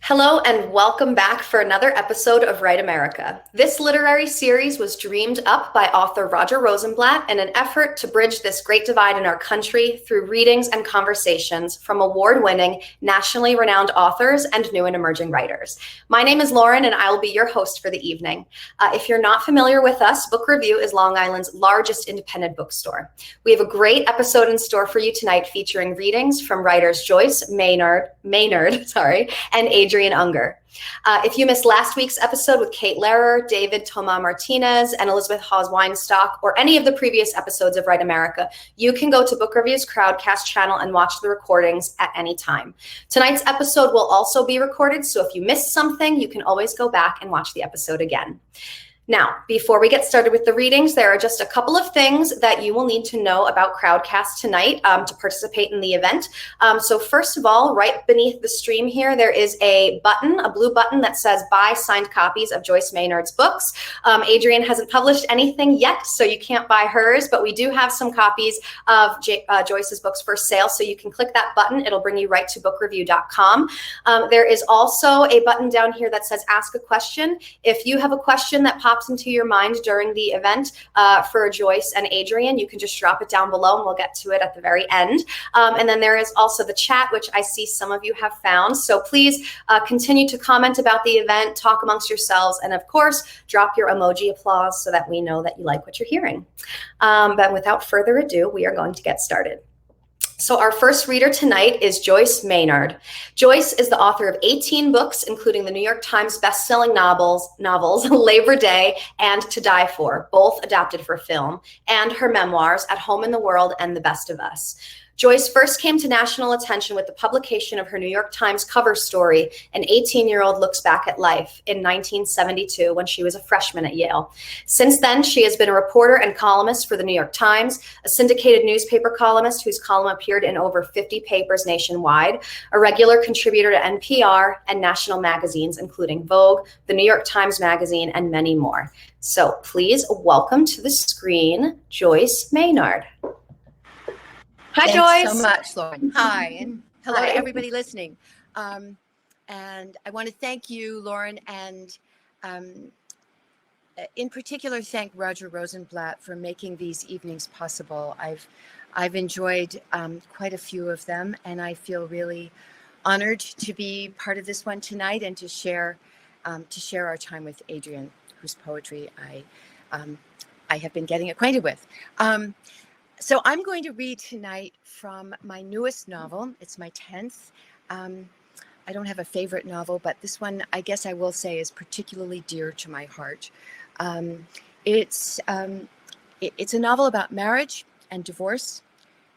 Hello and welcome back for another episode of Write America. This literary series was dreamed up by author Roger Rosenblatt in an effort to bridge this great divide in our country through readings and conversations from award-winning, nationally renowned authors and new and emerging writers. My name is Lauren and I will be your host for the evening. If you're not familiar with us, Book Review is Long Island's largest independent bookstore. We have a great episode in store for you tonight featuring readings from writers Joyce Maynard, and Adrienne Unger. If you missed last week's episode with Kate Lehrer, David Toma Martinez, and Elizabeth Hawes Weinstock, or any of the previous episodes of Write America, you can go to Book Review's Crowdcast channel and watch the recordings at any time. Tonight's episode will also be recorded, so if you missed something, you can always go back and watch the episode again. Now, before we get started with the readings, there are just a couple of things that you will need to know about Crowdcast tonight to participate in the event. So first of all, right beneath the stream here, there is a button, a blue button that says buy signed copies of Joyce Maynard's books. Adrienne hasn't published anything yet, so you can't buy hers, but we do have some copies of Joyce's books for sale, so you can click that button. It'll bring you right to bookreview.com. There is also a button down here that says ask a question. If you have a question that pops into your mind during the event for Joyce and Adrienne, you can just drop it down below and we'll get to it at the very end. And then there is also the chat, which I see some of you have found. So please continue to comment about the event, talk amongst yourselves, and of course, drop your emoji applause so that we know that you like what you're hearing. But without further ado, we are going to get started. So our first reader tonight is Joyce Maynard. Joyce is the author of 18 books, including the New York Times bestselling novels Labor Day and To Die For, both adapted for film, and her memoirs At Home in the World and The Best of Us. Joyce first came to national attention with the publication of her New York Times cover story, An 18-Year-Old Looks Back at Life, in 1972 when she was a freshman at Yale. Since then, she has been a reporter and columnist for the New York Times, a syndicated newspaper columnist whose column appeared in over 50 papers nationwide, a regular contributor to NPR and national magazines, including Vogue, the New York Times Magazine, and many more. So please welcome to the screen, Joyce Maynard. Hi, Joyce. Thanks so much, Lauren. Hi, and hello Hi. to everybody listening. And I want to thank you, Lauren, and in particular, thank Roger Rosenblatt for making these evenings possible. I've enjoyed quite a few of them, and I feel really honored to be part of this one tonight and to share our time with Adrienne, whose poetry I have been getting acquainted with. So I'm going to read tonight from my newest novel. It's my 10th. I don't have a favorite novel, but this one, I guess I will say, is particularly dear to my heart. It's a novel about marriage and divorce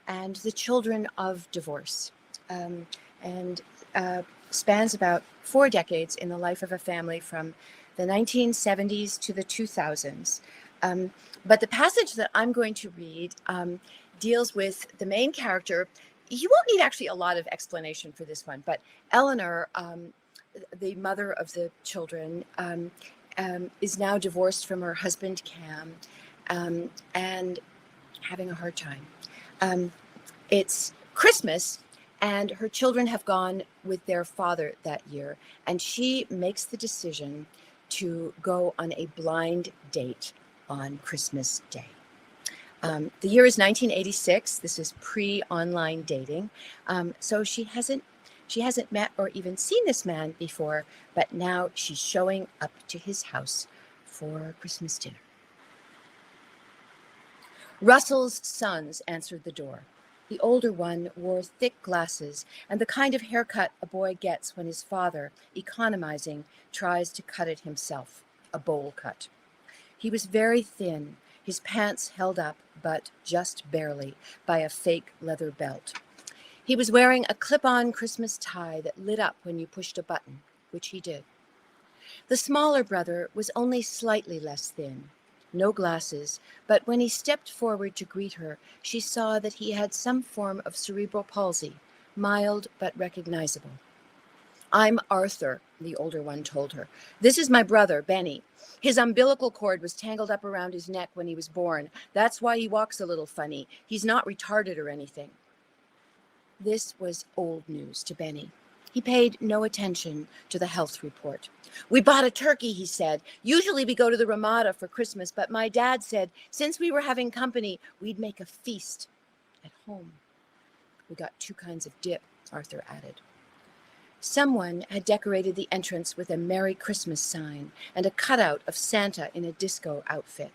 and the children of divorce, and spans about 4 decades in the life of a family from the 1970s to the 2000s. But the passage that I'm going to read deals with the main character. You won't need actually a lot of explanation for this one, but Eleanor, the mother of the children, is now divorced from her husband, Cam, and having a hard time. It's Christmas, and her children have gone with their father that year, and she makes the decision to go on a blind date on Christmas Day. The year is 1986. This is pre-online dating. So she hasn't met or even seen this man before, but now she's showing up to his house for Christmas dinner. Russell's sons answered the door. The older one wore thick glasses and the kind of haircut a boy gets when his father, economizing, tries to cut it himself, a bowl cut. He was very thin, his pants held up, but just barely, by a fake leather belt. He was wearing a clip-on Christmas tie that lit up when you pushed a button, which he did. The smaller brother was only slightly less thin, no glasses, but when he stepped forward to greet her, she saw that he had some form of cerebral palsy, mild but recognizable. I'm Arthur, the older one told her. This is my brother, Benny. His umbilical cord was tangled up around his neck when he was born. That's why he walks a little funny. He's not retarded or anything. This was old news to Benny. He paid no attention to the health report. "We bought a turkey," he said. "Usually we go to the Ramada for Christmas, but my dad said since we were having company, we'd make a feast at home." "We got 2 kinds of dip," Arthur added. Someone had decorated the entrance with a Merry Christmas sign and a cutout of Santa in a disco outfit.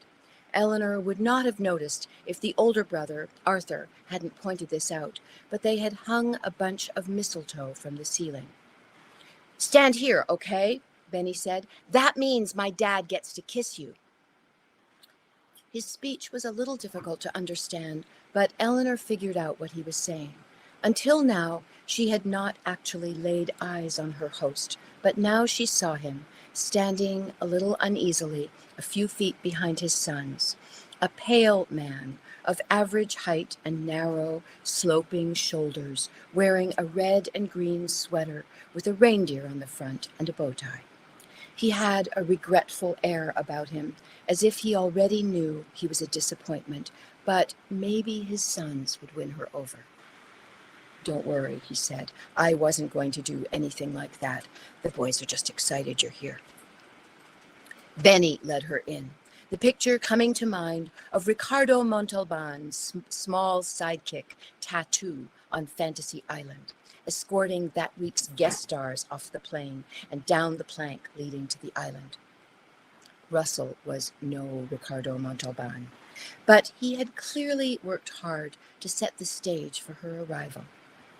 Eleanor would not have noticed if the older brother, Arthur, hadn't pointed this out, but they had hung a bunch of mistletoe from the ceiling. "Stand here, okay?" Benny said. "That means my dad gets to kiss you." His speech was a little difficult to understand, but Eleanor figured out what he was saying. Until now, she had not actually laid eyes on her host, but now she saw him, standing a little uneasily, a few feet behind his sons, a pale man of average height and narrow, sloping shoulders, wearing a red and green sweater with a reindeer on the front and a bow tie. He had a regretful air about him, as if he already knew he was a disappointment, but maybe his sons would win her over. "Don't worry," he said. "I wasn't going to do anything like that. The boys are just excited you're here." Benny led her in, the picture coming to mind of Ricardo Montalban's small sidekick, Tattoo, on Fantasy Island, escorting that week's guest stars off the plane and down the plank leading to the island. Russell was no Ricardo Montalban, but he had clearly worked hard to set the stage for her arrival.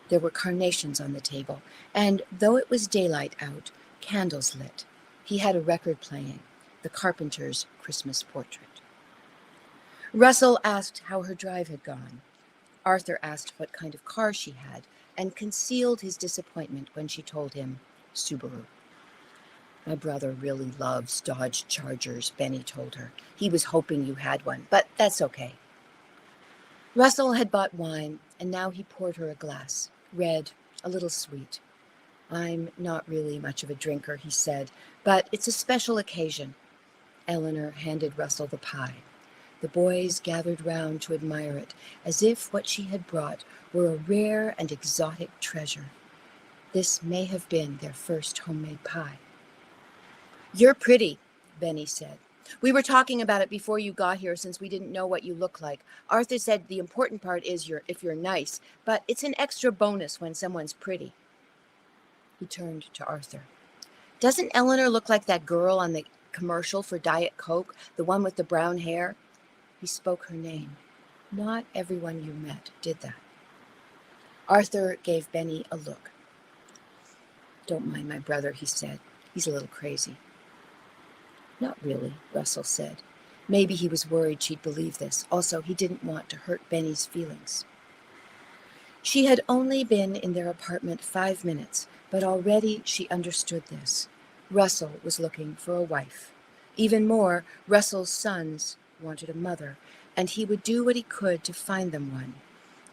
There were carnations on the table, and though it was daylight out, candles lit. He had a record playing, the Carpenter's Christmas Portrait. Russell asked how her drive had gone. Arthur asked what kind of car she had, and concealed his disappointment when she told him, Subaru. "My brother really loves Dodge Chargers," Benny told her. "He was hoping you had one, but that's okay." Russell had bought wine, and now he poured her a glass, red, a little sweet. "I'm not really much of a drinker," he said, "but it's a special occasion." Eleanor handed Russell the pie. The boys gathered round to admire it, as if what she had brought were a rare and exotic treasure. This may have been their first homemade pie. "You're pretty," Benny said. "We were talking about it before you got here since we didn't know what you look like. Arthur said the important part is if you're nice, but it's an extra bonus when someone's pretty." He turned to Arthur. "Doesn't Eleanor look like that girl on the commercial for Diet Coke, the one with the brown hair?" He spoke her name. Not everyone you met did that. Arthur gave Benny a look. "Don't mind my brother," he said. "He's a little crazy." "Not really," Russell said. Maybe he was worried she'd believe this. Also, he didn't want to hurt Benny's feelings. She had only been in their apartment 5 minutes, but already she understood this. Russell was looking for a wife. Even more, Russell's sons wanted a mother, and he would do what he could to find them one.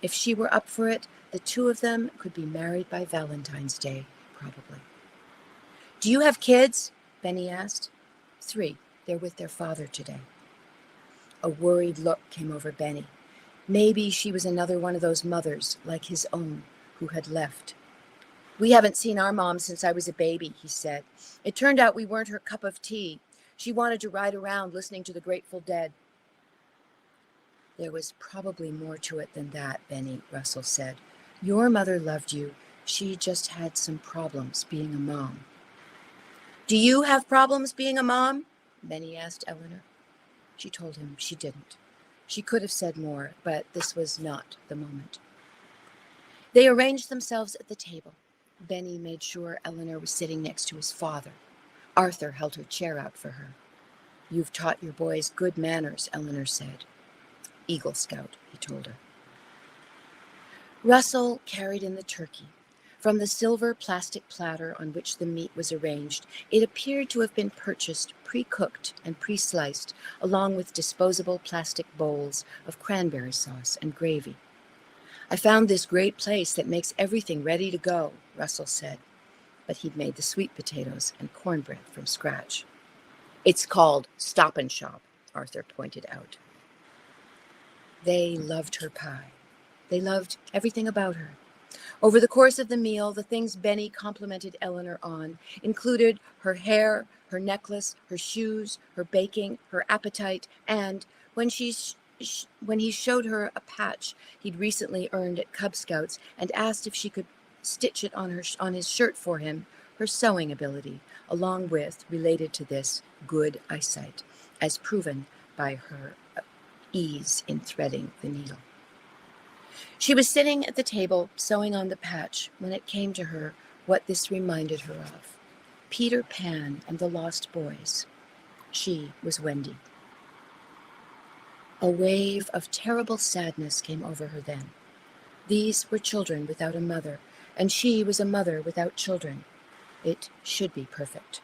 If she were up for it, the two of them could be married by Valentine's Day, probably. "Do you have kids?" Benny asked. 3. They're with their father today. A worried look came over Benny. Maybe she was another one of those mothers, like his own, who had left. "We haven't seen our mom since I was a baby," he said. "It turned out we weren't her cup of tea. She wanted to ride around listening to the Grateful Dead." "There was probably more to it than that, Benny," Russell said. "Your mother loved you. She just had some problems being a mom." "Do you have problems being a mom?" Benny asked Eleanor. She told him she didn't. She could have said more, but this was not the moment. They arranged themselves at the table. Benny made sure Eleanor was sitting next to his father. Arthur held her chair out for her. "You've taught your boys good manners," Eleanor said. "Eagle Scout," he told her. Russell carried in the turkey. From the silver plastic platter on which the meat was arranged, it appeared to have been purchased pre-cooked and pre-sliced, along with disposable plastic bowls of cranberry sauce and gravy. "I found this great place that makes everything ready to go," Russell said, but he'd made the sweet potatoes and cornbread from scratch. "It's called Stop and Shop," Arthur pointed out. They loved her pie. They loved everything about her. Over the course of the meal, the things Benny complimented Eleanor on included her hair, her necklace, her shoes, her baking, her appetite, and when he showed her a patch he'd recently earned at Cub Scouts and asked if she could stitch it on his shirt for him, her sewing ability, along with, related to this, good eyesight, as proven by her ease in threading the needle. She was sitting at the table, sewing on the patch, when it came to her what this reminded her of. Peter Pan and the Lost Boys. She was Wendy. A wave of terrible sadness came over her then. These were children without a mother, and she was a mother without children. It should be perfect.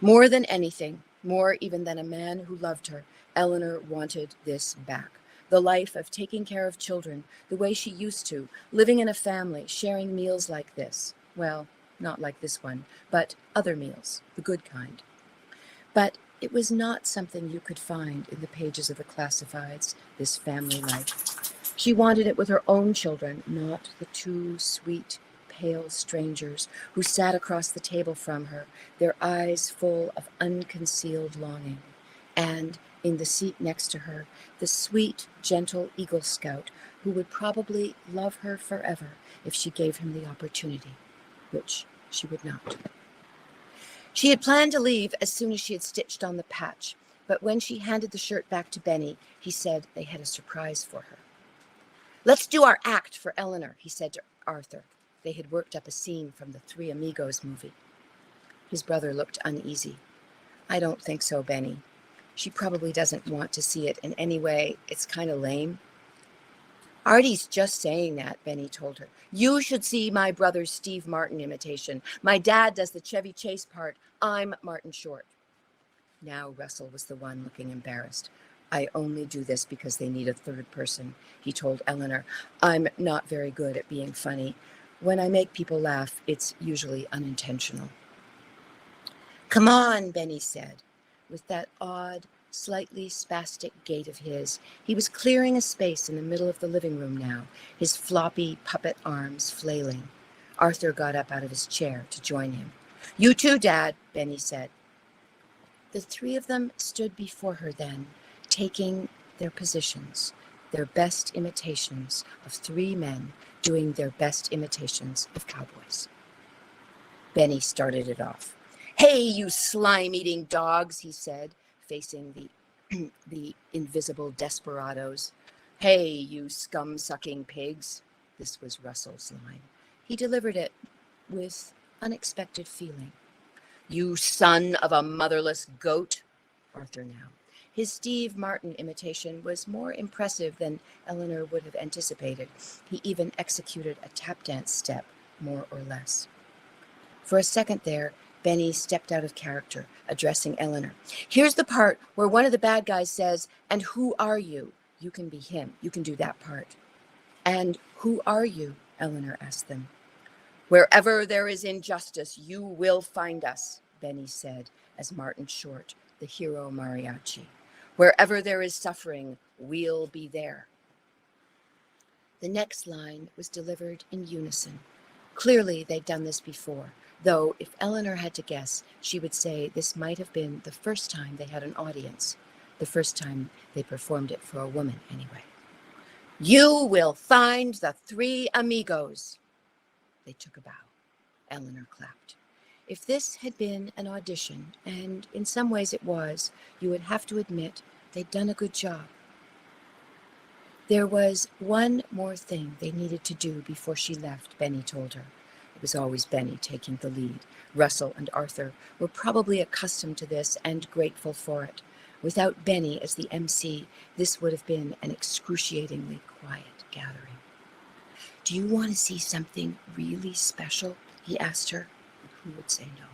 More than anything, more even than a man who loved her, Eleanor wanted this back. The life of taking care of children, the way she used to, living in a family, sharing meals like this. Well, not like this one, but other meals, the good kind. But it was not something you could find in the pages of the classifieds, this family life. She wanted it with her own children, not the two sweet, pale strangers who sat across the table from her, their eyes full of unconcealed longing. And in the seat next to her, the sweet, gentle Eagle Scout who would probably love her forever if she gave him the opportunity, which she would not. She had planned to leave as soon as she had stitched on the patch, but when she handed the shirt back to Benny, he said they had a surprise for her. "Let's do our act for Eleanor," he said to Arthur. They had worked up a scene from the Three Amigos movie. His brother looked uneasy. "I don't think so, Benny. She probably doesn't want to see it in any way. It's kind of lame." "Artie's just saying that," Benny told her. "You should see my brother's Steve Martin imitation. My dad does the Chevy Chase part. I'm Martin Short." Now Russell was the one looking embarrassed. "I only do this because they need a third person," he told Eleanor. "I'm not very good at being funny. When I make people laugh, it's usually unintentional." "Come on," Benny said. With that odd, slightly spastic gait of his, he was clearing a space in the middle of the living room now, his floppy puppet arms flailing. Arthur got up out of his chair to join him. "You too, Dad," Benny said. The three of them stood before her then, taking their positions, their best imitations of three men doing their best imitations of cowboys. Benny started it off. "Hey, you slime-eating dogs," he said, facing the invisible desperados. "Hey, you scum-sucking pigs." This was Russell's line. He delivered it with unexpected feeling. "You son of a motherless goat." Arthur now. His Steve Martin imitation was more impressive than Eleanor would have anticipated. He even executed a tap dance step, more or less. For a second there, Benny stepped out of character, addressing Eleanor. "Here's the part where one of the bad guys says, 'And who are you?' You can be him. You can do that part." "And who are you?" Eleanor asked them. "Wherever there is injustice, you will find us," Benny said, as Martin Short, the hero mariachi. "Wherever there is suffering, we'll be there." The next line was delivered in unison. Clearly, they'd done this before, though if Eleanor had to guess, she would say this might have been the first time they had an audience, the first time they performed it for a woman, anyway. "You will find the Three Amigos." They took a bow. Eleanor clapped. If this had been an audition, and in some ways it was, you would have to admit they'd done a good job. There was one more thing they needed to do before she left, Benny told her. It was always Benny taking the lead. Russell and Arthur were probably accustomed to this and grateful for it. Without Benny as the MC, this would have been an excruciatingly quiet gathering. "Do you want to see something really special?" he asked her. Who would say no?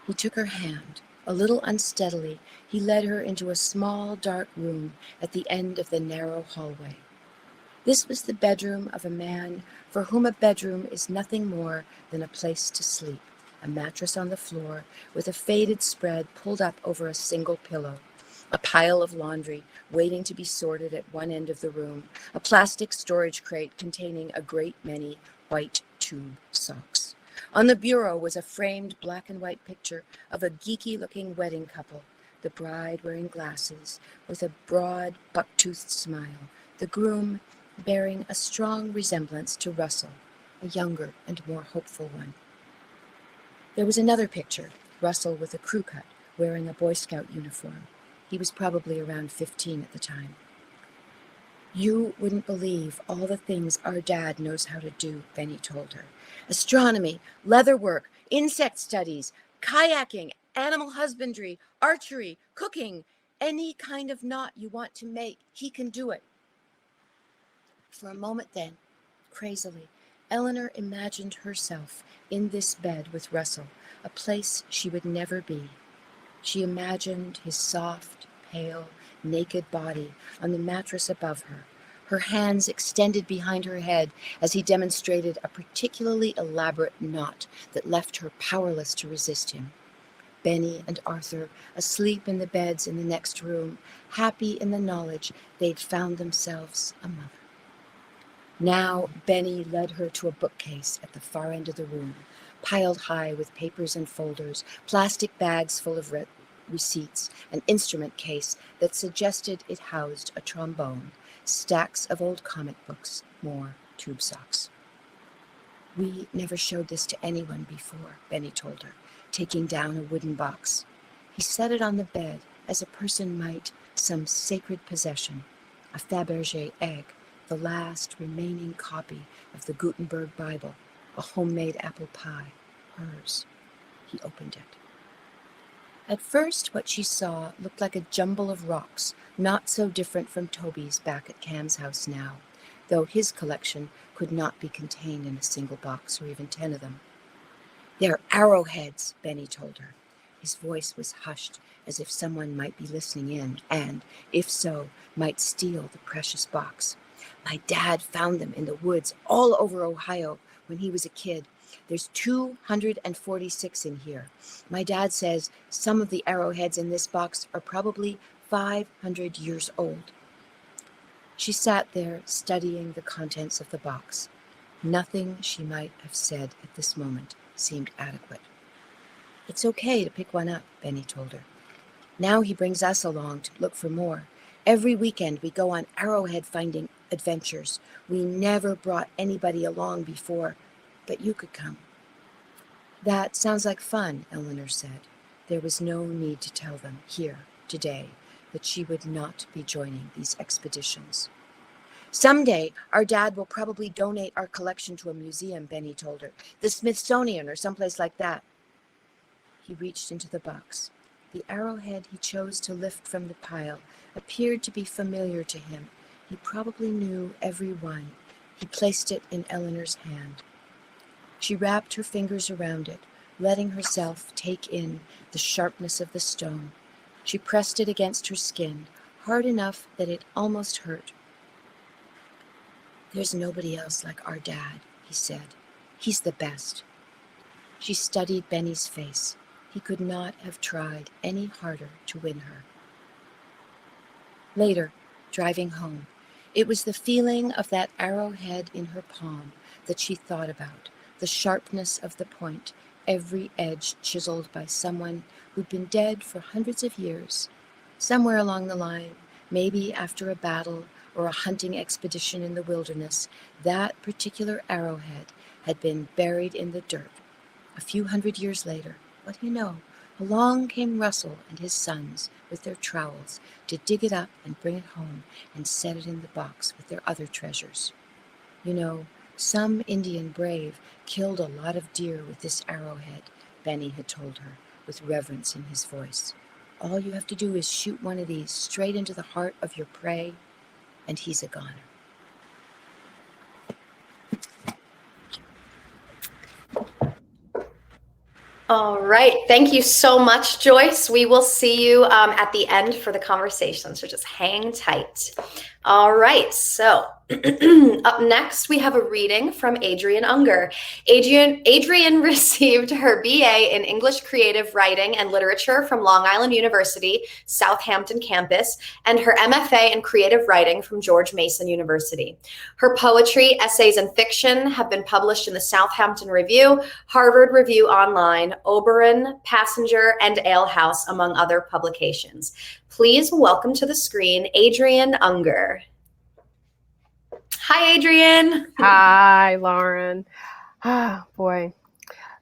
He took her hand. A little unsteadily, he led her into a small, dark room at the end of the narrow hallway. This was the bedroom of a man for whom a bedroom is nothing more than a place to sleep, a mattress on the floor with a faded spread pulled up over a single pillow. A pile of laundry waiting to be sorted at one end of the room, a plastic storage crate containing a great many white tube socks. On the bureau was a framed black and white picture of a geeky-looking wedding couple, the bride wearing glasses with a broad, buck-toothed smile, the groom bearing a strong resemblance to Russell, a younger and more hopeful one. There was another picture, Russell with a crew cut, wearing a Boy Scout uniform. He was probably around 15 at the time. You wouldn't believe all the things our dad knows how to do, Benny told her. Astronomy, leatherwork, insect studies, kayaking, animal husbandry, archery, cooking, any kind of knot you want to make, he can do it. For a moment then, crazily, Eleanor imagined herself in this bed with Russell, a place she would never be. She imagined his soft, pale, naked body on the mattress above her, her hands extended behind her head as he demonstrated a particularly elaborate knot that left her powerless to resist him. Benny and Arthur, asleep in the beds in the next room, happy in the knowledge they'd found themselves a mother. Now Benny led her to a bookcase at the far end of the room, piled high with papers and folders, plastic bags full of receipts, an instrument case that suggested it housed a trombone, stacks of old comic books, more tube socks. We never showed this to anyone before, Benny told her, taking down a wooden box. He set it on the bed as a person might some sacred possession, a Fabergé egg, the last remaining copy of the Gutenberg Bible, a homemade apple pie, hers. He opened it. At first, what she saw looked like a jumble of rocks, not so different from Toby's back at Cam's house now, though his collection could not be contained in a single box or even 10 of them. They're arrowheads, Benny told her. His voice was hushed, as if someone might be listening in and, if so, might steal the precious box. My dad found them in the woods all over Ohio when he was a kid. There's 246 in here. My dad says some of the arrowheads in this box are probably 500 years old. She sat there studying the contents of the box. Nothing she might have said at this moment seemed adequate. It's okay to pick one up, Benny told her. Now he brings us along to look for more. Every weekend we go on arrowhead finding adventures. We never brought anybody along before, but you could come. That sounds like fun, Eleanor said. There was no need to tell them here, today, that she would not be joining these expeditions. Someday, our dad will probably donate our collection to a museum, Benny told her. The Smithsonian or someplace like that. He reached into the box. The arrowhead he chose to lift from the pile appeared to be familiar to him. He probably knew every one. He placed it in Eleanor's hand. She wrapped her fingers around it, letting herself take in the sharpness of the stone. She pressed it against her skin, hard enough that it almost hurt. There's nobody else like our dad, he said. He's the best. She studied Benny's face. He could not have tried any harder to win her. Later, driving home, it was the feeling of that arrowhead in her palm that she thought about, the sharpness of the point, every edge chiseled by someone who'd been dead for hundreds of years. Somewhere along the line, maybe after a battle or a hunting expedition in the wilderness, that particular arrowhead had been buried in the dirt. A few hundred years later, what do you know, along came Russell and his sons with their trowels to dig it up and bring it home and set it in the box with their other treasures. You know, some Indian brave killed a lot of deer with this arrowhead, Benny had told her, with reverence in his voice. All you have to do is shoot one of these straight into the heart of your prey, and he's a goner. All right. Thank you so much, Joyce. We will see you at the end for the conversation, so just hang tight. All right, so up next we have a reading from Adrienne Unger. Adrienne received her BA in English Creative Writing and Literature from Long Island University, Southampton campus, and her MFA in Creative Writing from George Mason University. Her poetry, essays, and fiction have been published in the Southampton Review, Harvard Review Online, Oberon, Passenger, and Ale House, among other publications. Please welcome to the screen, Adrienne Unger. Hi, Adrienne. Hi, Lauren. Ah, boy.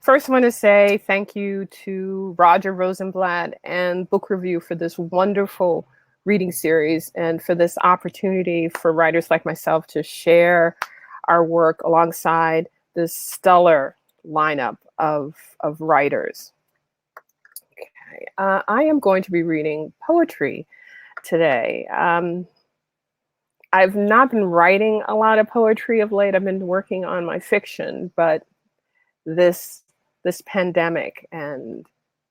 First, I want to say thank you to Roger Rosenblatt and Book Review for this wonderful reading series and for this opportunity for writers like myself to share our work alongside this stellar lineup of writers. Okay. I am going to be reading poetry today. I've not been writing a lot of poetry of late. I've been working on my fiction, but this pandemic and,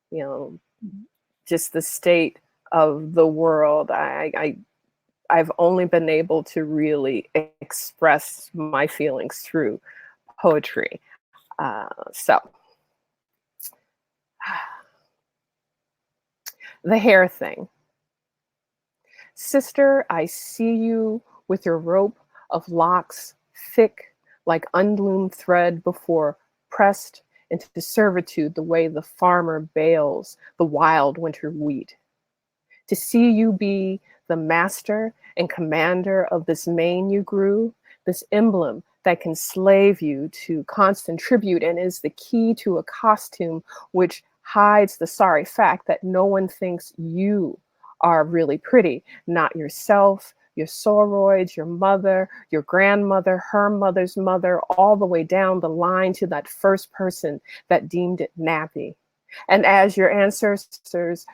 you know, just the state of the world, I've only been able to really express my feelings through poetry. So the hair thing. Sister, I see you with your rope of locks thick like unloomed thread before pressed into servitude the way the farmer bales the wild winter wheat. To see you be the master and commander of this mane you grew, this emblem that can slave you to constant tribute and is the key to a costume which hides the sorry fact that no one thinks you are really pretty, not yourself, your soroids, your mother, your grandmother, her mother's mother, all the way down the line to that first person that deemed it nappy. And as your ancestors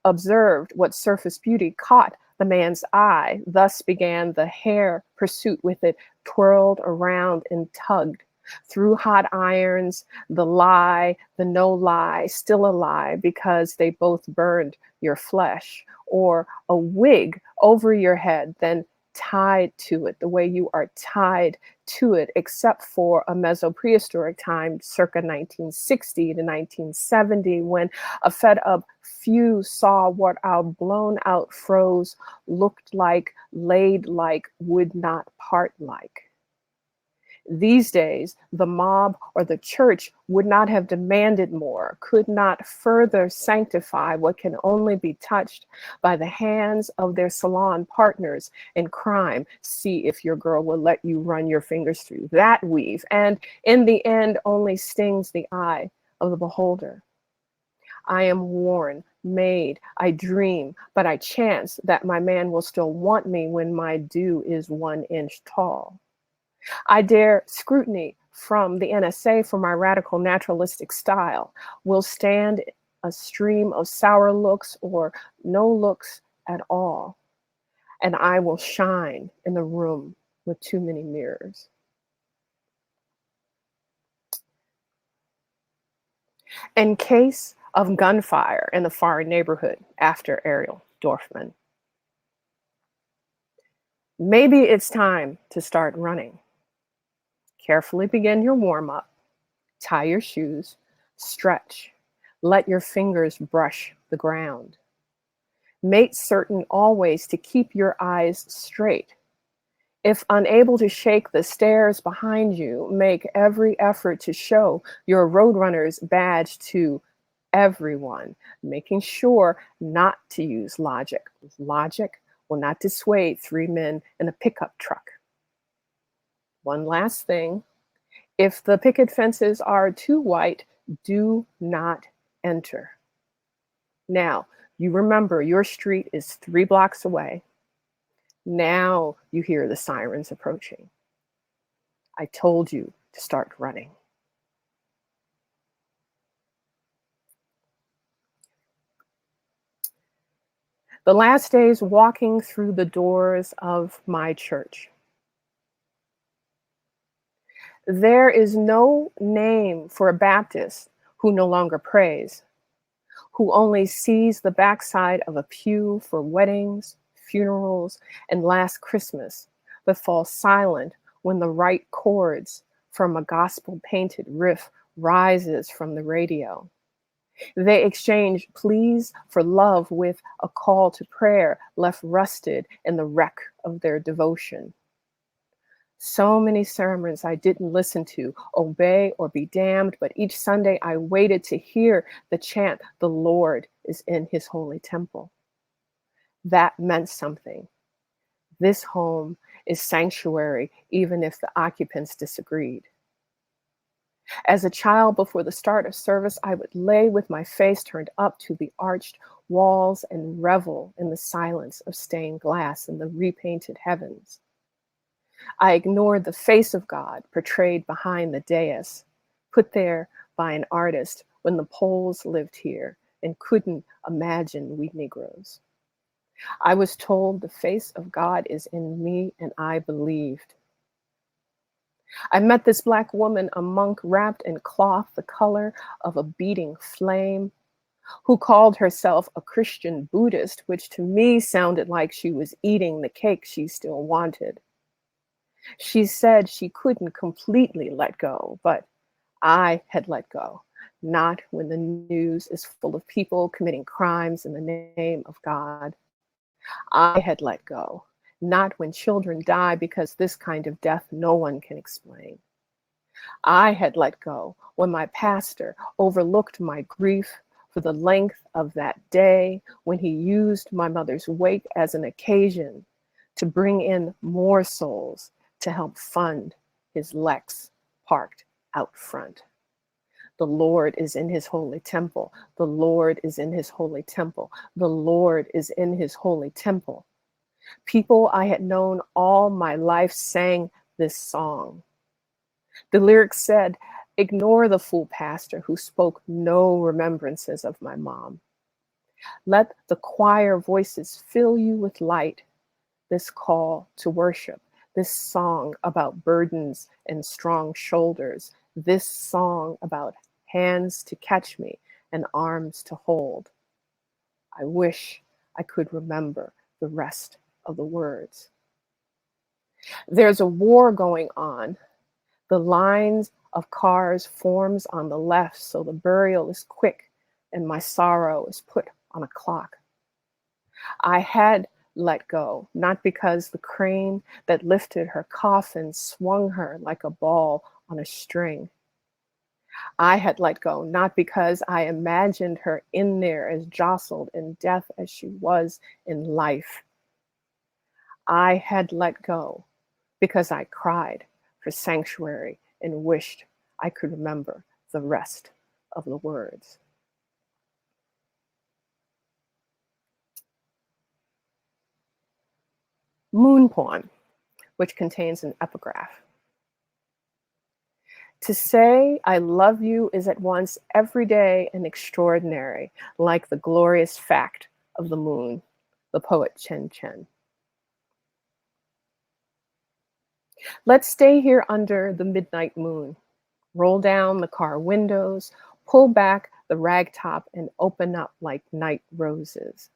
observed what surface beauty caught the man's eye, thus began the hair pursuit with it twirled around and tugged. Through hot irons, the lie, the no lie, still a lie because they both burned your flesh, or a wig over your head, then tied to it the way you are tied to it, except for a mesoprehistoric time, circa 1960 to 1970, when a fed up few saw what our blown out froze looked like, laid like, would not part like. These days, the mob or the church would not have demanded more, could not further sanctify what can only be touched by the hands of their salon partners in crime. See if your girl will let you run your fingers through that weave, and in the end only stings the eye of the beholder. I am worn, made, I dream, but I chance that my man will still want me when my dew is 1 inch tall. I dare scrutiny from the NSA for my radical naturalistic style, will stand a stream of sour looks or no looks at all, and I will shine in the room with too many mirrors. In case of gunfire in the foreign neighborhood after Ariel Dorfman. Maybe it's time to start running. Carefully begin your warm-up, tie your shoes, stretch, let your fingers brush the ground. Make certain always to keep your eyes straight. If unable to shake the stairs behind you, make every effort to show your Roadrunner's badge to everyone, making sure not to use logic. Logic will not dissuade 3 men in a pickup truck. One last thing, if the picket fences are too white, do not enter. Now, you remember your street is 3 blocks away. Now you hear the sirens approaching. I told you to start running. The last days walking through the doors of my church. There is no name for a Baptist who no longer prays, who only sees the backside of a pew for weddings, funerals, and last Christmas, but fall silent when the right chords from a gospel-painted riff rises from the radio. They exchange pleas for love with a call to prayer left rusted in the wreck of their devotion. So many sermons I didn't listen to, obey or be damned, but each Sunday I waited to hear the chant, "The Lord is in his holy temple." That meant something. This home is sanctuary, even if the occupants disagreed. As a child, before the start of service, I would lay with my face turned up to the arched walls and revel in the silence of stained glass and the repainted heavens. I ignored the face of God portrayed behind the dais, put there by an artist when the Poles lived here and couldn't imagine we Negroes. I was told the face of God is in me, and I believed. I met this Black woman, a monk wrapped in cloth the color of a beating flame, who called herself a Christian Buddhist, which to me sounded like she was eating the cake she still wanted. She said she couldn't completely let go, but I had let go, not when the news is full of people committing crimes in the name of God. I had let go, not when children die because this kind of death no one can explain. I had let go when my pastor overlooked my grief for the length of that day, when he used my mother's wake as an occasion to bring in more souls to help fund his Lex parked out front. The Lord is in his holy temple. The Lord is in his holy temple. The Lord is in his holy temple. People I had known all my life sang this song. The lyrics said, "Ignore the fool pastor who spoke no remembrances of my mom. Let the choir voices fill you with light. This call to worship, this song about burdens and strong shoulders, this song about hands to catch me and arms to hold. I wish I could remember the rest of the words." There's a war going on. The lines of cars forms on the left, so the burial is quick and my sorrow is put on a clock. I had let go, not because the crane that lifted her coffin swung her like a ball on a string. I had let go, not because I imagined her in there as jostled in death as she was in life. I had let go because I cried for sanctuary and wished I could remember the rest of the words. Moon Poem, which contains an epigraph. To say I love you is at once everyday and extraordinary, like the glorious fact of the moon, the poet Chen Chen. Let's stay here under the midnight moon. Roll down the car windows, pull back the ragtop and open up like night roses.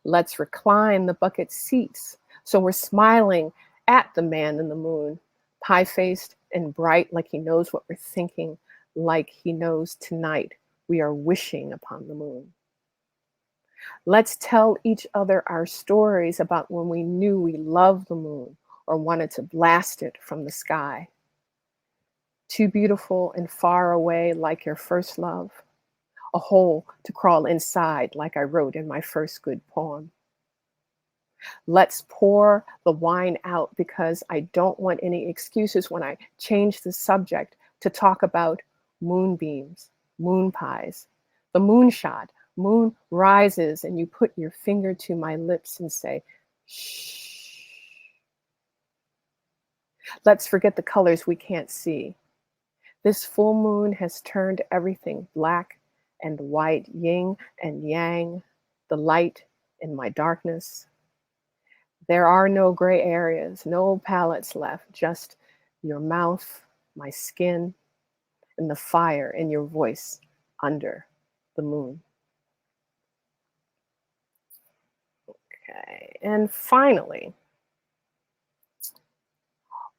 Let's recline the bucket seats so we're smiling at the man in the moon, pie-faced and bright like he knows what we're thinking, like he knows tonight we are wishing upon the moon. Let's tell each other our stories about when we knew we loved the moon or wanted to blast it from the sky. Too beautiful and far away like your first love. A hole to crawl inside like I wrote in my first good poem. Let's pour the wine out because I don't want any excuses when I change the subject to talk about moonbeams, moon pies, the moonshot, moon rises and you put your finger to my lips and say, shh. Let's forget the colors we can't see. This full moon has turned everything black and white, yin and yang, the light in my darkness. There are no gray areas, no palettes left, just your mouth, my skin, and the fire in your voice under the moon. Okay. And finally,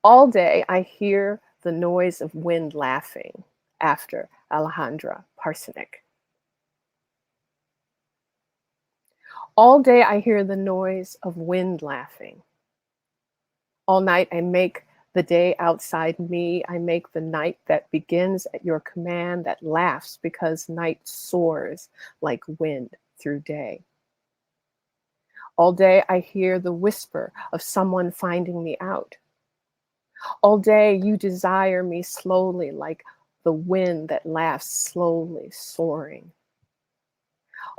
all day I hear the noise of wind laughing, after Alejandra Parsonic. All day I hear the noise of wind laughing. All night I make the day outside me. I make the night that begins at your command, that laughs because night soars like wind through day. All day I hear the whisper of someone finding me out. All day you desire me slowly like the wind that laughs slowly soaring.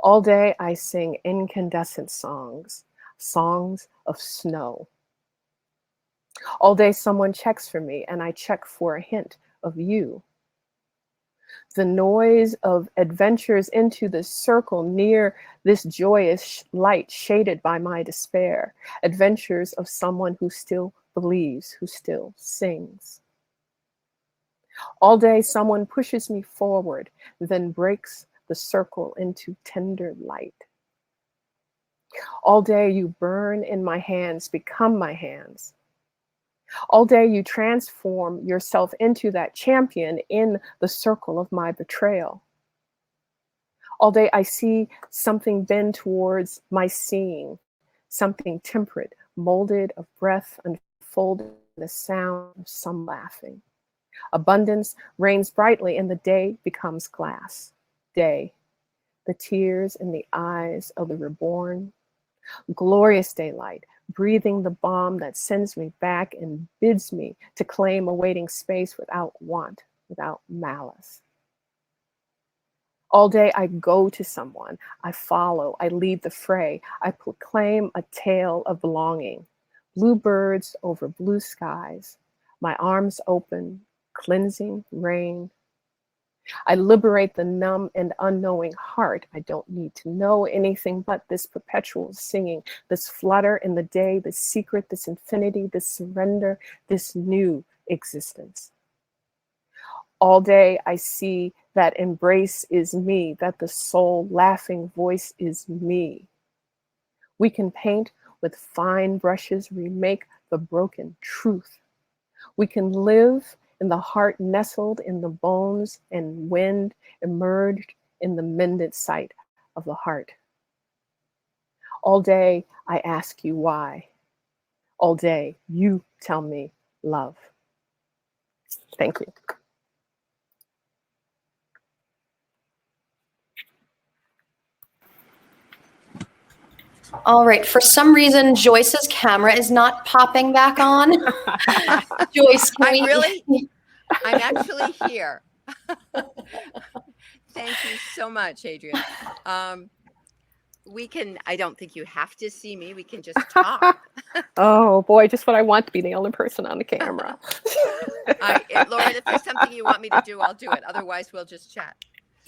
All day I sing incandescent songs, songs of snow. All day someone checks for me and I check for a hint of you. The noise of adventures into the circle near this joyous light shaded by my despair. Adventures of someone who still believes, who still sings. All day someone pushes me forward, then breaks the circle into tender light. All day you burn in my hands, become my hands. All day you transform yourself into that champion in the circle of my betrayal. All day I see something bend towards my seeing, something temperate, molded of breath, unfolded in the sound of some laughing. Abundance reigns brightly and the day becomes glass. Day, the tears in the eyes of the reborn. Glorious daylight, breathing the balm that sends me back and bids me to claim awaiting space without want, without malice. All day I go to someone, I follow, I lead the fray, I proclaim a tale of belonging. Blue birds over blue skies, my arms open, cleansing rain. I liberate the numb and unknowing heart. I don't need to know anything but this perpetual singing, this flutter in the day, this secret, this infinity, this surrender, this new existence. All day I see that embrace is me, that the soul laughing voice is me. We can paint with fine brushes, remake the broken truth. We can live in the heart nestled in the bones and wind emerged in the mended sight of the heart. All day I ask you why. All day you tell me love. Thank you. All right. For some reason, Joyce's camera is not popping back on. Joyce, I'm actually here. Thank you so much, Adrienne. I don't think you have to see me. We can just talk. Oh boy, just what I want to be the only person on the camera. Lauren, if there's something you want me to do, I'll do it. Otherwise, we'll just chat.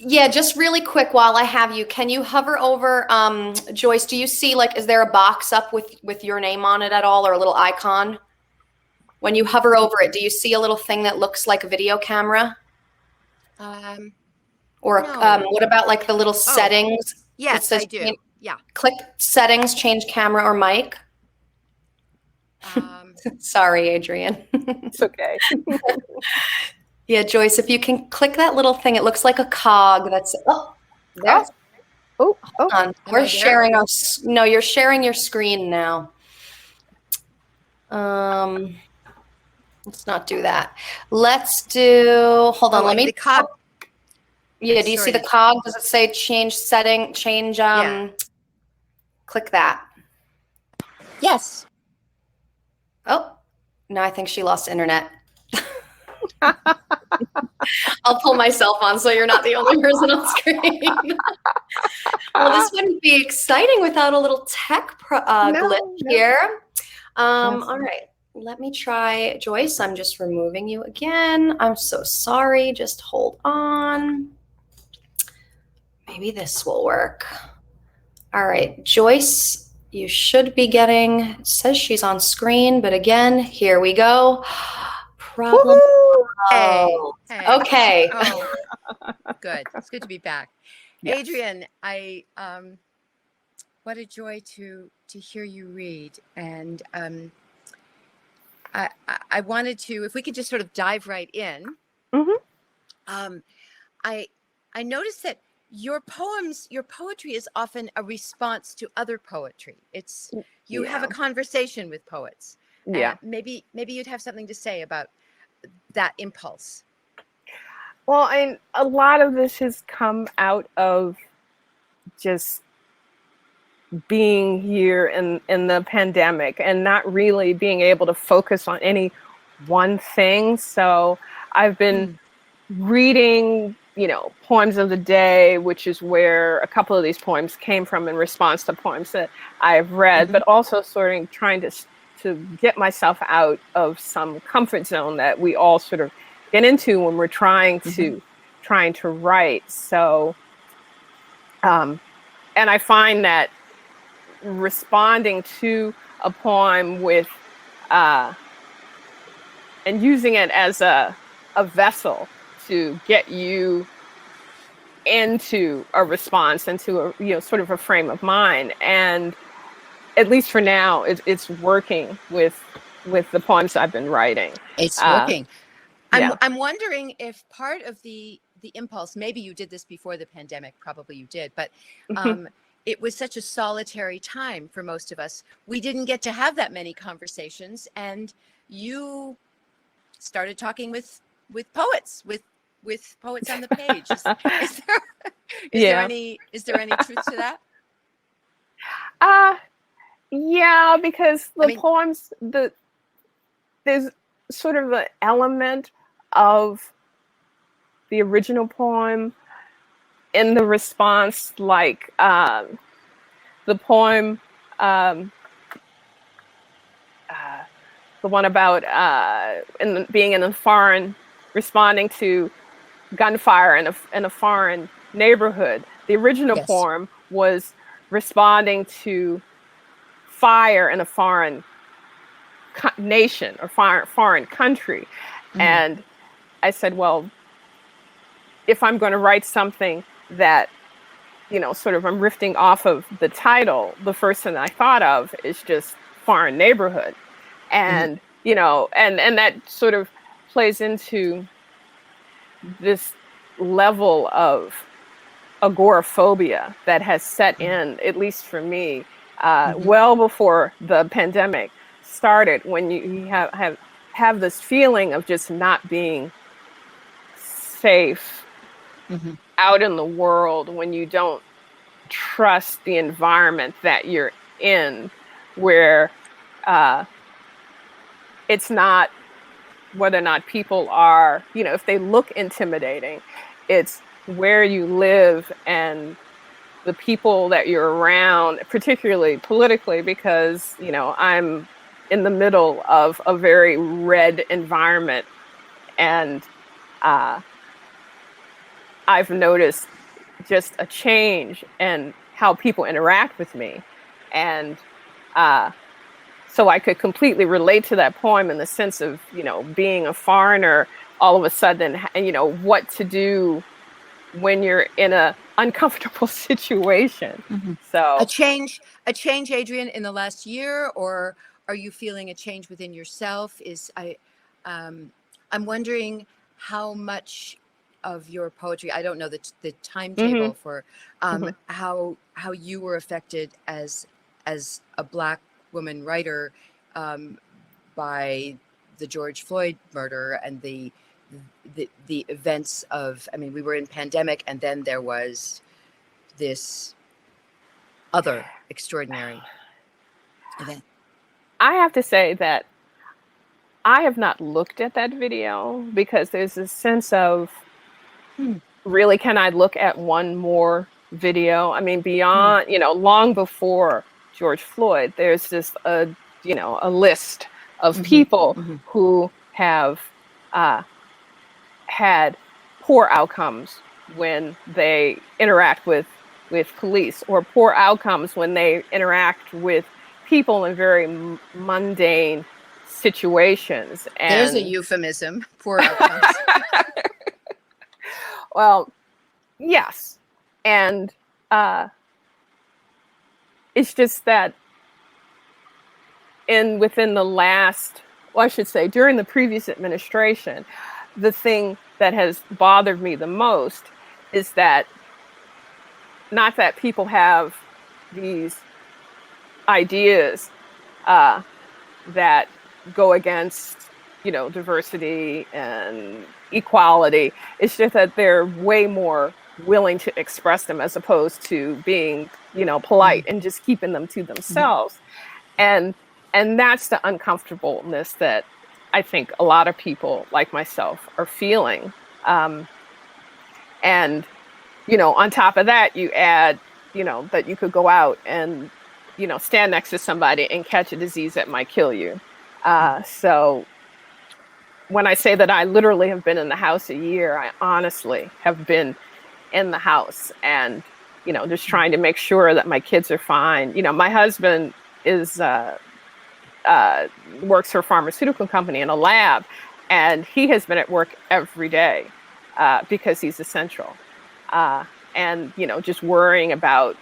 Yeah, just really quick while I have you, can you hover over, Joyce, do you see, like, is there a box up with your name on it at all, or a little icon? When you hover over it, do you see a little thing that looks like a video camera? Or no. What about like the little settings? Yes, I do. Yeah. Click settings, change camera or mic. Sorry, Adrienne. It's okay. Yeah, Joyce, if you can click that little thing, it looks like a cog. That's there. Oh. Hold on. We're sharing our. No, you're sharing your screen now. Let's not do that. Let's do. Hold on. Let me. The cog. Yeah. Do you see the cog? Does it say change setting? Change. Yeah. Click that. Yes. Oh, no, I think she lost internet. I'll pull myself on so you're not the only person on screen. Well, this wouldn't be exciting without a little tech glitch here. All right, let me try. Joyce, I'm just removing you again. I'm so sorry. Just hold on. Maybe this will work. All right, Joyce, you should be getting, it says she's on screen, but again, here we go. Problem. Hey. Okay. Good. It's good to be back. Yes. Adrienne, What a joy to hear you read. And I wanted to, if we could just sort of dive right in. Hmm. Um, I noticed that your poetry is often a response to other poetry. You have Yeah. a conversation with poets. Yeah. Maybe you'd have something to say about that impulse. Well, and a lot of this has come out of just being here in the pandemic and not really being able to focus on any one thing. So I've been reading, poems of the day, which is where a couple of these poems came from in response to poems that I've read, but also sort of trying to get myself out of some comfort zone that we all sort of get into when we're trying to write. So, and I find that responding to a poem with and using it as a vessel to get you into a response, into a sort of a frame of mind, and at least for now it's working with the poems I've been writing. It's working. Yeah. I'm wondering if part of the impulse, maybe you did this before the pandemic, probably you did, but it was such a solitary time for most of us. We didn't get to have that many conversations, and you started talking with poets, with poets on the page. Is there any truth to that? Yeah, because poems, there's sort of an element of the original poem in the response, like the poem, the one about being in a foreign, responding to gunfire in a foreign neighborhood. The original poem was responding to fire in a foreign nation or foreign country. And I said, well, if I'm going to write something that, sort of I'm riffing off of the title, the first thing I thought of is just foreign neighborhood. And, and that sort of plays into this level of agoraphobia that has set in, at least for me, well before the pandemic started, when you have this feeling of just not being safe out in the world, when you don't trust the environment that you're in, where it's not whether or not people are, if they look intimidating, it's where you live and the people that you're around, particularly politically, because, I'm in the middle of a very red environment. And I've noticed just a change in how people interact with me. And so I could completely relate to that poem in the sense of, being a foreigner all of a sudden, and, what to do when you're in a uncomfortable situation. So a change, Adrienne, in the last year, or are you feeling a change within yourself? I'm wondering how much of your poetry, I don't know the timetable for how you were affected as a Black woman writer by the George Floyd murder and the events of, we were in pandemic, and then there was this other extraordinary event. I have to say that I have not looked at that video because there's a sense of, really, can I look at one more video? Beyond, long before George Floyd, there's just a list of people who have had poor outcomes when they interact with police, or poor outcomes when they interact with people in very mundane situations. And there's a euphemism, poor outcomes. Well, yes. And it's just that within the last, well, I should say, during the previous administration, the thing that has bothered me the most is that not that people have these ideas that go against, diversity and equality. It's just that they're way more willing to express them as opposed to being, polite and just keeping them to themselves. And that's the uncomfortableness that I think a lot of people like myself are feeling. And, on top of that, you add, that you could go out and, stand next to somebody and catch a disease that might kill you. So when I say that I literally have been in the house a year, I honestly have been in the house and, just trying to make sure that my kids are fine. My husband works for a pharmaceutical company in a lab, and he has been at work every day because he's essential. And, just worrying about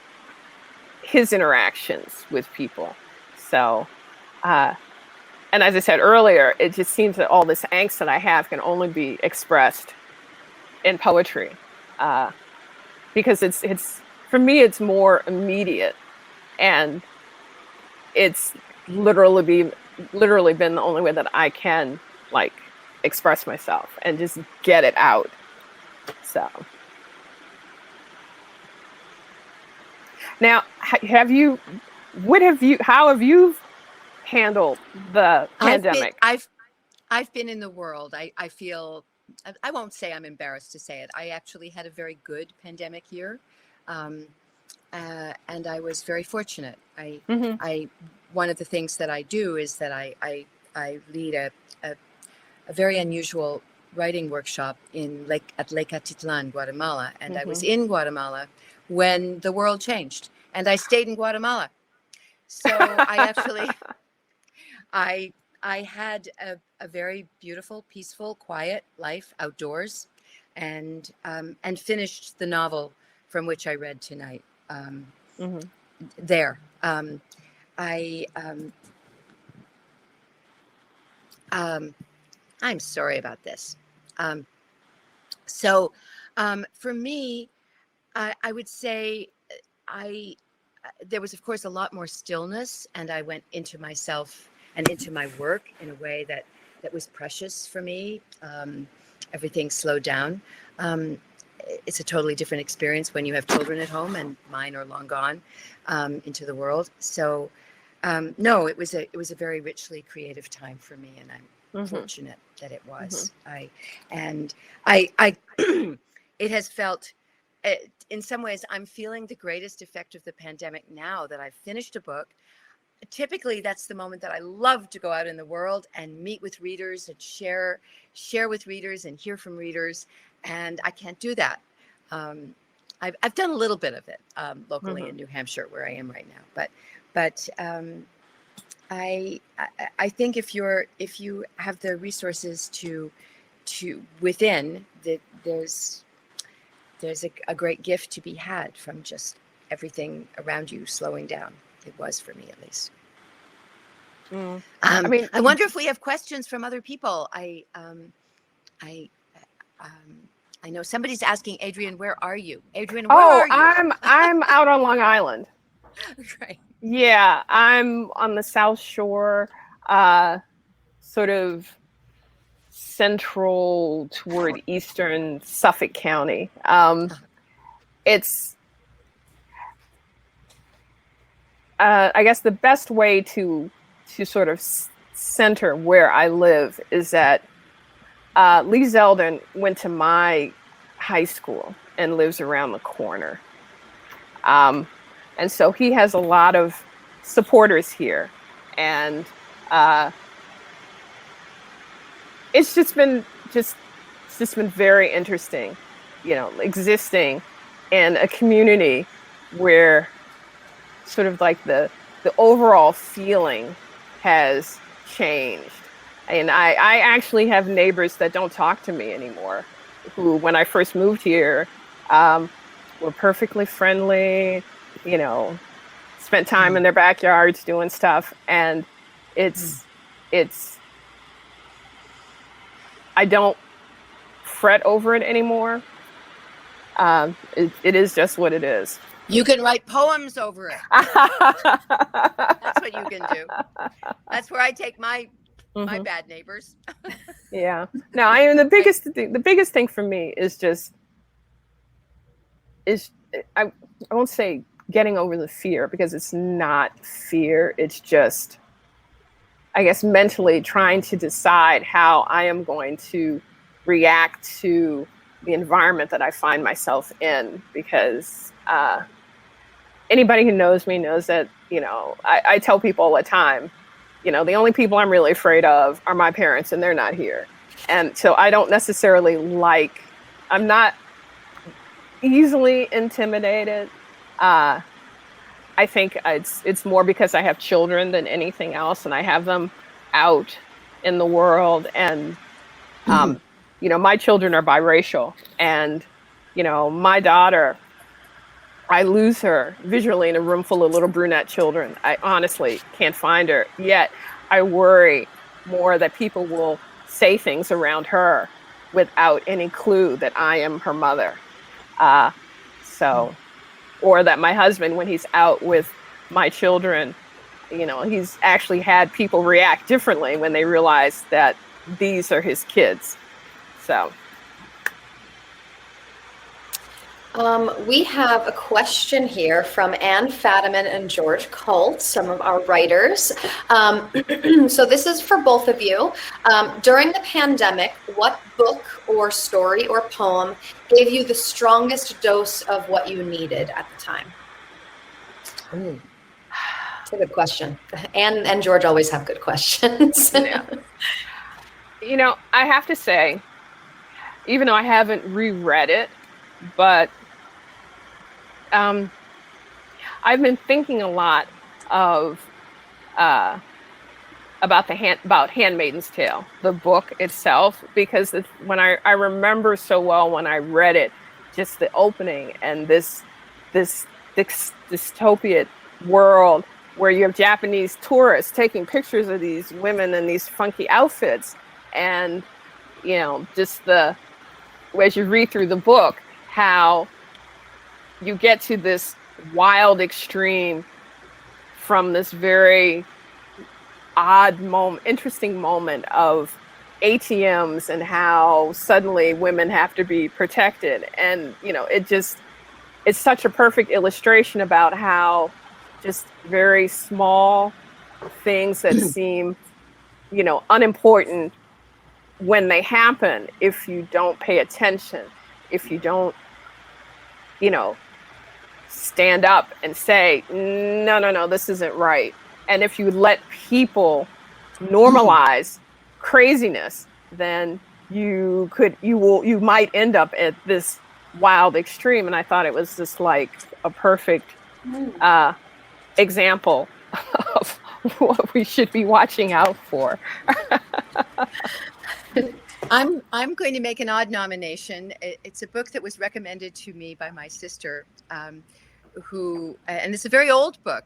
his interactions with people. So, and as I said earlier, it just seems that all this angst that I have can only be expressed in poetry, because it's for me, it's more immediate, and it's literally been the only way that I can express myself and just get it out. So now, how have you handled the pandemic? I've been in the world. I feel, I won't say I'm embarrassed to say it. I actually had a very good pandemic year. And I was very fortunate. One of the things that I do is that I lead a very unusual writing workshop at Lake Atitlan, Guatemala. And I was in Guatemala when the world changed, and I stayed in Guatemala. So I actually, I had a very beautiful, peaceful, quiet life outdoors, and finished the novel from which I read tonight. There, I'm sorry about this. So for me, I would say there was, of course, a lot more stillness, and I went into myself and into my work in a way that was precious for me. Everything slowed down. It's a totally different experience when you have children at home, and mine are long gone into the world. So no, it was a very richly creative time for me, and I'm fortunate that it was. I it has felt, in some ways, I'm feeling the greatest effect of the pandemic now that I've finished a book. Typically, that's the moment that I love to go out in the world and meet with readers and share with readers and hear from readers. And I can't do that. I've done a little bit of it locally in New Hampshire, where I am right now. But I think if you have the resources to within, that there's a great gift to be had from just everything around you slowing down. It was for me, at least. I mean, I wonder if we have questions from other people. I know somebody's asking, Adrienne, where are you? Adrienne, where are you? I'm out on Long Island. Right. Yeah, I'm on the South Shore, sort of central toward eastern Suffolk County. It's, I guess the best way to sort of center where I live is that Lee Zeldin went to my high school and lives around the corner. And so he has a lot of supporters here. And it's just been very interesting, existing in a community where sort of like the overall feeling has changed. And I actually have neighbors that don't talk to me anymore, who, when I first moved here, were perfectly friendly, spent time in their backyards doing stuff, and it's I don't fret over it anymore. It is just what it is. You can write poems over it. That's what you can do. That's where I take my bad neighbors. Yeah. No, I mean, the biggest thing for me is I won't say getting over the fear, because it's not fear. It's just, I guess, mentally trying to decide how I am going to react to the environment that I find myself in, because anybody who knows me knows that, I tell people all the time, the only people I'm really afraid of are my parents, and they're not here. And so I don't necessarily I'm not easily intimidated. I think it's more because I have children than anything else, and I have them out in the world. And, my children are biracial, and, my daughter, I lose her visually in a room full of little brunette children. I honestly can't find her. Yet I worry more that people will say things around her without any clue that I am her mother. Or that my husband, when he's out with my children, he's actually had people react differently when they realize that these are his kids. So. We have a question here from Ann Fadiman and George Colt, some of our writers. So this is for both of you. During the pandemic, what book or story or poem gave you the strongest dose of what you needed at the time? It's a good question. Ann and George always have good questions. Yeah. I have to say, even though I haven't reread it, but I've been thinking a lot about Handmaid's Tale, the book itself, because when I remember so well when I read it, just the opening and this dystopian world where you have Japanese tourists taking pictures of these women in these funky outfits, and just as you read through the book, how you get to this wild extreme from this very odd moment, interesting moment of ATMs, and how suddenly women have to be protected. And, it's such a perfect illustration about how just very small things that seem, unimportant, when they happen, if you don't pay attention, if you don't, stand up and say, no, this isn't right. And if you let people normalize craziness, then you might end up at this wild extreme. And I thought it was just like a perfect example of what we should be watching out for. I'm going to make an odd nomination. It's a book that was recommended to me by my sister, and it's a very old book,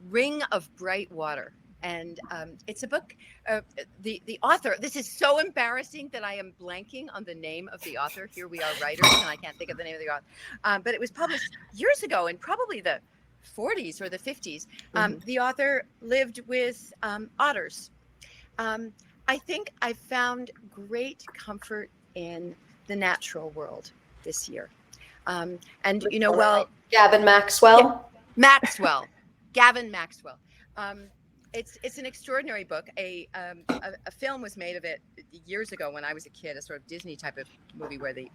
Ring of Bright Water. And it's a book, the author, this is so embarrassing that I am blanking on the name of the author. Here we are writers, and I can't think of the name of the author. But it was published years ago in probably the 40s or the 50s. The author lived with otters. I think I found great comfort in the natural world this year. Gavin Maxwell. Gavin Maxwell. It's an extraordinary book. A film was made of it years ago when I was a kid, a sort of Disney type of movie where they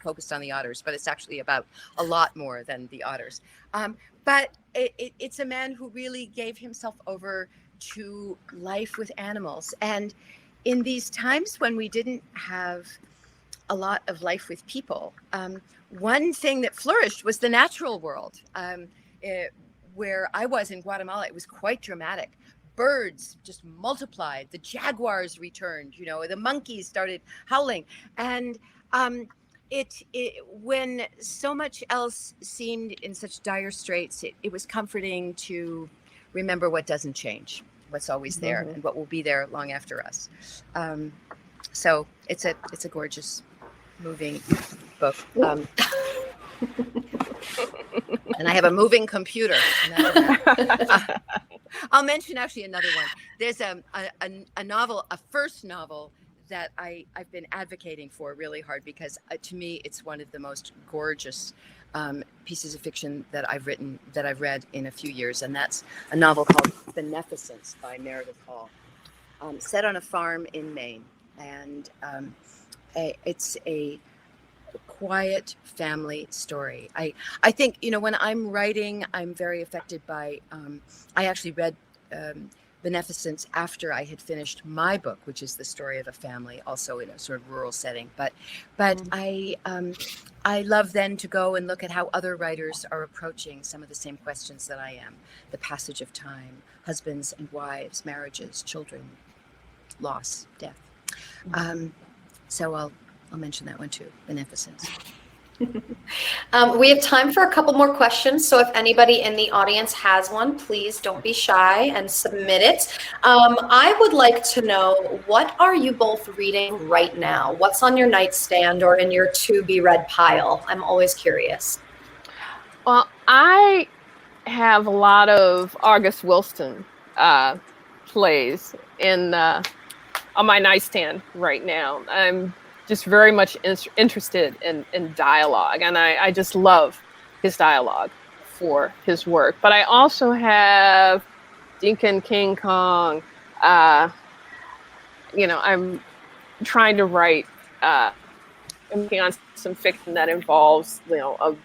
focused on the otters, but it's actually about a lot more than the otters. But it's a man who really gave himself over to life with animals. And in these times when we didn't have a lot of life with people, one thing that flourished was the natural world. Where I was in Guatemala, it was quite dramatic. Birds just multiplied. The jaguars returned, the monkeys started howling. And when so much else seemed in such dire straits, it was comforting to remember what doesn't change, what's always there, and what will be there long after us. So it's a gorgeous, moving book. And I have a moving computer. I'll mention actually another one. There's a novel, a first novel that I've been advocating for really hard, because to me it's one of the most gorgeous pieces of fiction that I've read in a few years, and that's a novel called Beneficence by Meredith Hall, set on a farm in Maine, and it's a quiet family story. I think, when I'm writing, I'm very affected by, I actually read Beneficence after I had finished my book, which is the story of a family, also in a sort of rural setting. But I love then to go and look at how other writers are approaching some of the same questions that I am: the passage of time, husbands and wives, marriages, children, loss, death. So I'll mention that one too, Beneficence. We have time for a couple more questions, so if anybody in the audience has one, please don't be shy and submit it. I would like to know, what are you both reading right now? What's on your nightstand or in your to-be-read pile? I'm always curious. Well, I have a lot of August Wilson plays on my nightstand right now. I'm just very much interested in dialogue, and I just love his dialogue for his work. But I also have Dinkin King Kong. I'm trying to write. I'm working on some fiction that involves a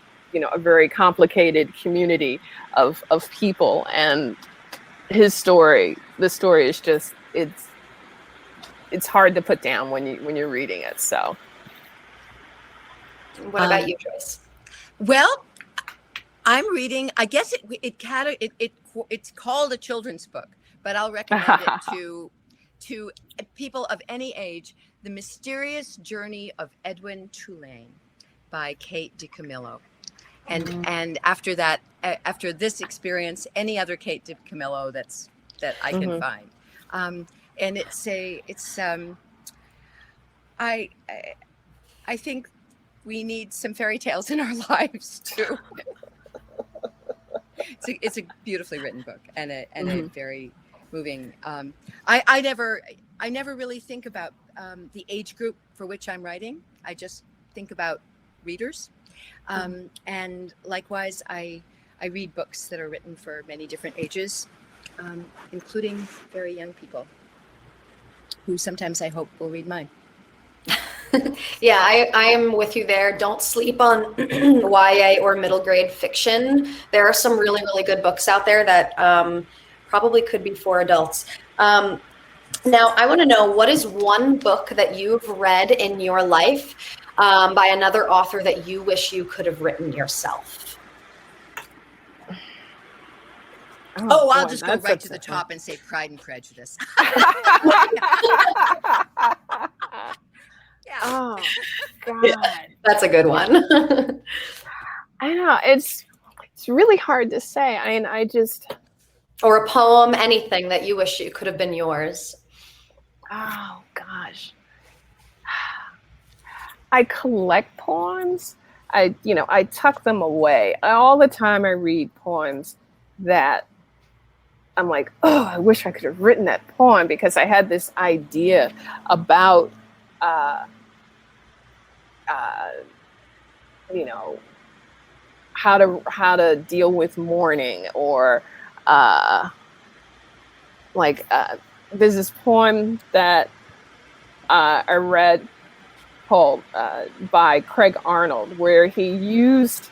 very complicated community of people, and his story. The story is just it's hard to put down when you're reading it. So, what about you, Joyce? Well, I'm reading. I guess it's called a children's book, but I'll recommend it to people of any age. The Mysterious Journey of Edwin Tulane by Kate DiCamillo. And after that, after this experience, any other Kate DiCamillo that I can find. And I think we need some fairy tales in our lives too. It's a beautifully written book and a very moving. I never really think about the age group for which I'm writing. I just think about readers, and likewise, I read books that are written for many different ages, including very young people, who sometimes I hope will read mine. Yeah, I am with you there. Don't sleep on YA or middle grade fiction. There are some really, really good books out there that probably could be for adults. Now, I want to know, what is one book that you've read in your life by another author that you wish you could have written yourself? I'll just go right to the top and say Pride and Prejudice. Yeah. Oh, God. That's a good one. I know. It's really hard to say. I just... Or a poem, anything that you wish it could have been yours. Oh, gosh. I collect poems. I tuck them away. All the time I read poems that I'm like, oh, I wish I could have written that poem, because I had this idea about, how to deal with mourning, or there's this poem that I read called by Craig Arnold, where he used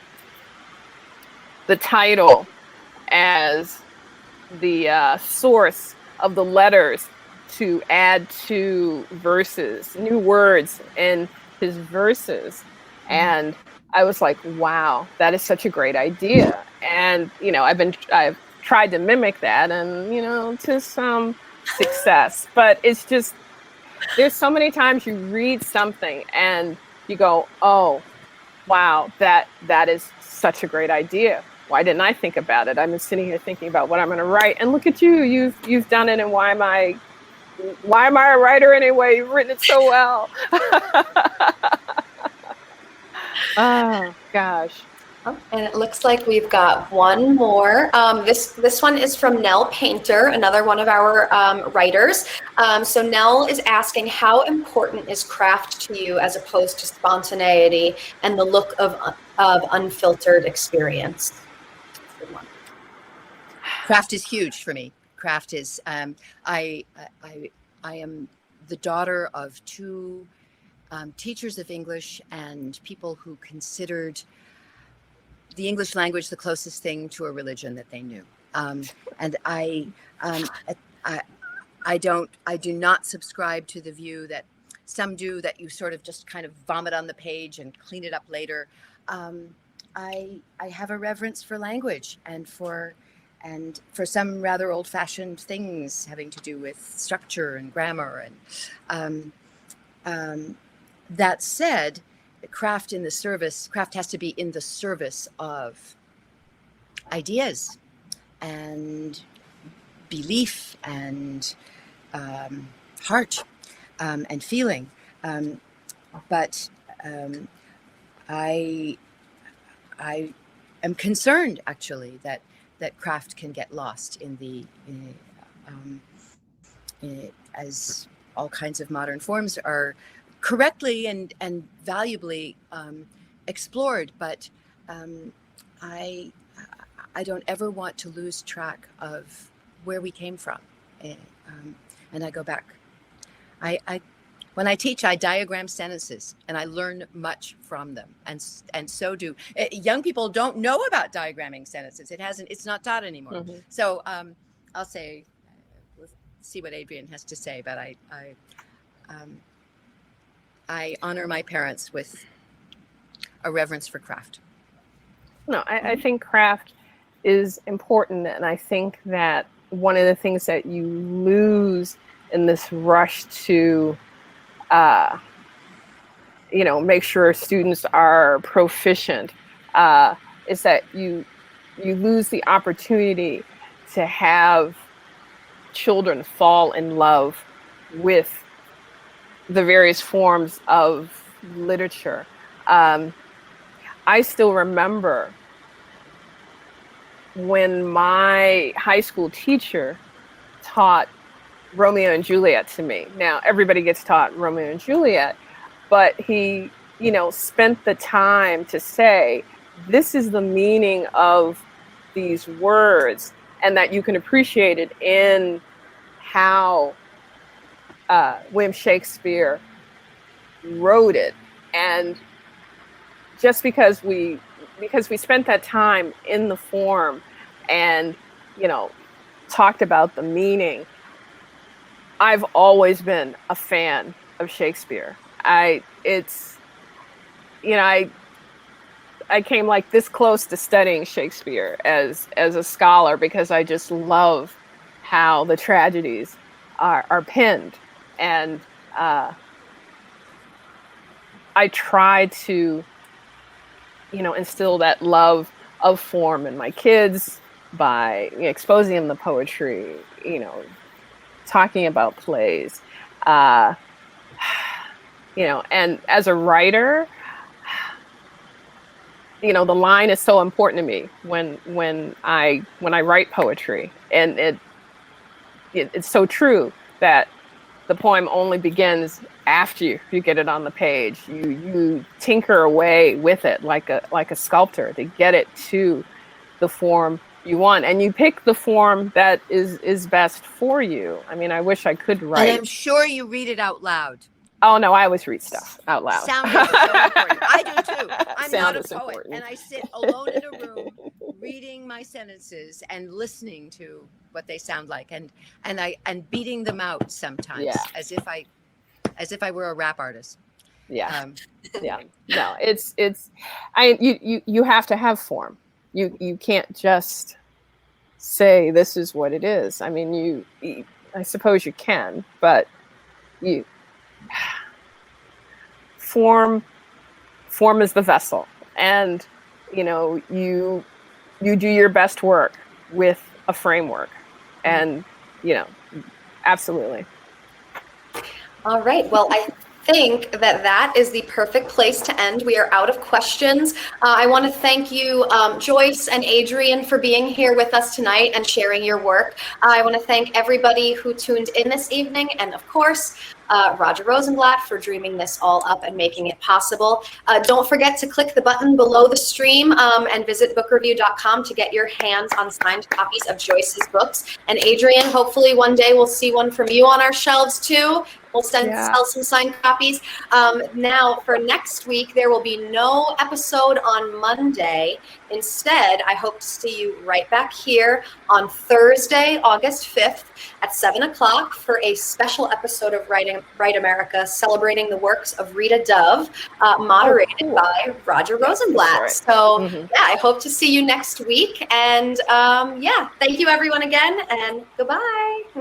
the title as the source of the letters to add to verses, new words in his verses. And I was like, wow, that is such a great idea. And, I've tried to mimic that, and, to some success, but it's just, there's so many times you read something and you go, oh, wow, that is such a great idea. Why didn't I think about it? I've been sitting here thinking about what I'm going to write, and look at you. You've done it, and why am I a writer anyway? You've written it so well. Oh gosh. Oh, and it looks like we've got one more. This one is from Nell Painter, another one of our writers. So Nell is asking, how important is craft to you as opposed to spontaneity and the look of unfiltered experience? Good one. Craft is huge for me. Craft is, I am the daughter of two teachers of English and people who considered the English language the closest thing to a religion that they knew. And I do not subscribe to the view that some do, that you sort of just kind of vomit on the page and clean it up later. I have a reverence for language and for some rather old-fashioned things having to do with structure and grammar. And that said, craft has to be in the service of ideas and belief and heart and feeling. But I am concerned, actually, that craft can get lost as all kinds of modern forms are correctly and valuably explored, but I don't ever want to lose track of where we came from, and I go back. When I teach, I diagram sentences, and I learn much from them, and so do young people. Don't know about diagramming sentences. It's not taught anymore. Mm-hmm. So I'll say, we'll see what Adrienne has to say, but I honor my parents with a reverence for craft. No, I think craft is important. And I think that one of the things that you lose in this rush to, make sure students are proficient, is that you lose the opportunity to have children fall in love with the various forms of literature. I still remember when my high school teacher taught Romeo and Juliet to me. Now, everybody gets taught Romeo and Juliet, but he, spent the time to say, this is the meaning of these words, and that you can appreciate it in how William Shakespeare wrote it. And just because we spent that time in the form and talked about the meaning, I've always been a fan of Shakespeare. I came like this close to studying Shakespeare as a scholar, because I just love how the tragedies are penned. And I try to, instill that love of form in my kids by exposing them to poetry, talking about plays, and as a writer, the line is so important to me when I write poetry, and it's so true that the poem only begins after you get it on the page. You tinker away with it like a sculptor to get it to the form you want, and you pick the form that is best for you. I mean, I wish I could write. And I'm sure you read it out loud. Oh no, I always read stuff out loud. Sound is so important. I do too. I'm Sound not a is poet, important. and I sit alone in a room reading my sentences and listening to what they sound like, and beating them out sometimes, as if I were a rap artist. Yeah. Yeah. No, you have to have form. You can't just say this is what it is. I mean, I suppose you can, but form form is the vessel, and you do your best work with a framework, and absolutely. All right. Well, I think that is the perfect place to end. We are out of questions. I want to thank you, Joyce and Adrienne, for being here with us tonight and sharing your work. I want to thank everybody who tuned in this evening, and of course, Roger Rosenblatt for dreaming this all up and making it possible. Don't forget to click the button below the stream and visit bookreview.com to get your hands on signed copies of Joyce's books. And Adrienne, hopefully one day we'll see one from you on our shelves too. We'll sell some signed copies. Now, for next week, there will be no episode on Monday. Instead, I hope to see you right back here on Thursday, August 5th at 7 o'clock for a special episode of Write America, celebrating the works of Rita Dove, moderated by Roger Rosenblatt. Right. So, I hope to see you next week. And thank you everyone again, and goodbye.